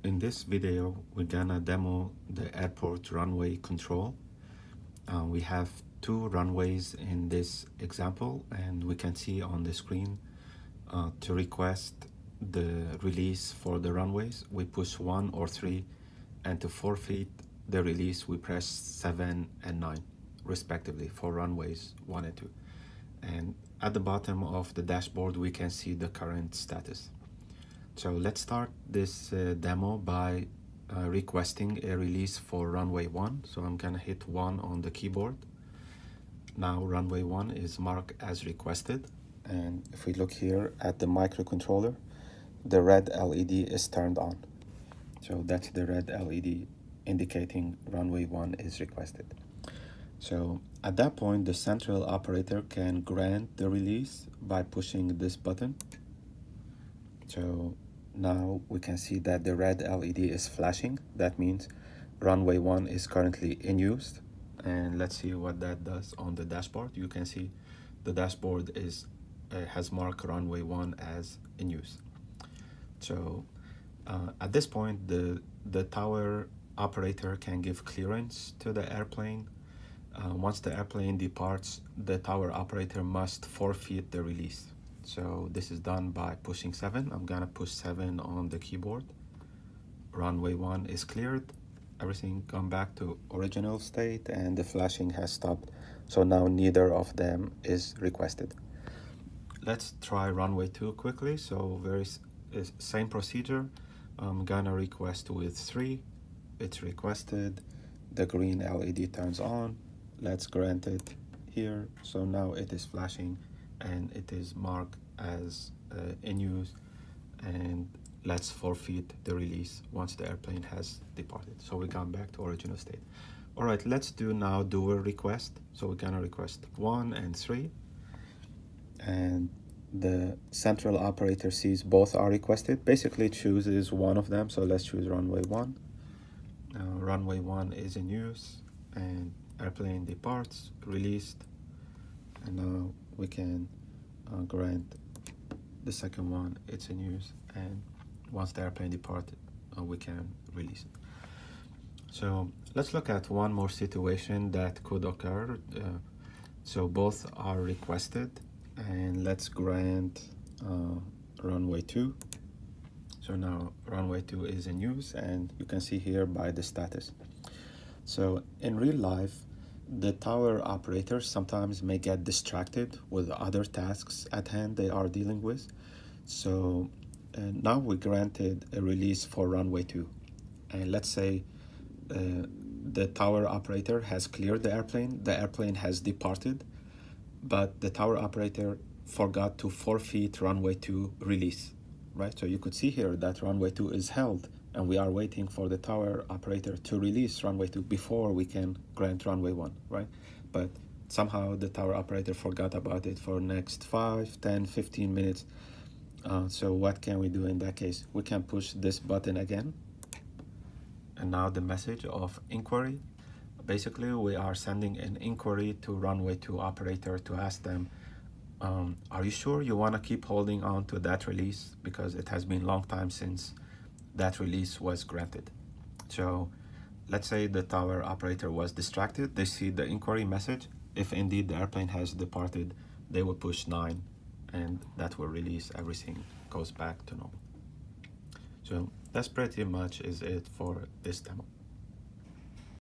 In this video, we're gonna demo the airport runway control. We have two runways in this example, and we can see on the screen to request the release for the runways, we push 1 or 3, and to forfeit the release, we press 7 and 9, respectively, for runways 1 and 2. And at the bottom of the dashboard, we can see the current status. So let's start this demo by requesting a release for runway 1. So I'm gonna hit 1 on the keyboard. Now runway 1 is marked as requested. And if we look here at the microcontroller, the red LED is turned on. So that's the red LED indicating runway 1 is requested. So at that point, the central operator can grant the release by pushing this button. So now we can see that the red LED is flashing. That means runway 1 is currently in use. And let's see what that does on the dashboard. You can see the dashboard has marked runway 1 as in use. So at this point, the tower operator can give clearance to the airplane. Once the airplane departs, the tower operator must forfeit the release. So this is done by pushing 7. I'm gonna push 7 on the keyboard. Runway 1 is cleared. Everything come back to original state and the flashing has stopped. So now neither of them is requested. Let's try runway 2 quickly. So same procedure. I'm gonna request with 3. It's requested. The green LED turns on. Let's grant it here. So now it is flashing and it is marked as in use, and let's forfeit the release once the airplane has departed. So we come back to original state. All right, let's do now dual request. So we're gonna request 1 and 3, and the central operator sees both are requested, basically chooses one of them. So let's choose runway 1. Runway 1 is in use and airplane departs, released, and now we can grant the second one, it's in use, and once the airplane departed, we can release it. So let's look at one more situation that could occur. So both are requested, and let's grant runway 2. So now runway 2 is in use, and you can see here by the status. So in real life, the tower operators sometimes may get distracted with other tasks at hand they are dealing with. So now we granted a release for runway 2. And let's say the tower operator has cleared the airplane has departed, but the tower operator forgot to forfeit runway 2 release, right? So you could see here that runway 2 is held, and we are waiting for the tower operator to release runway 2 before we can grant runway 1, right? But somehow the tower operator forgot about it for next 5, 10, 15 minutes. So what can we do in that case? We can push this button again. And now the message of inquiry. Basically, we are sending an inquiry to runway 2 operator to ask them, are you sure you want to keep holding on to that release? Because it has been a long time since that release was granted. So let's say the tower operator was distracted. They see the inquiry message. If indeed the airplane has departed, they will push 9, and that will release, everything goes back to normal. So that's pretty much is it for this demo.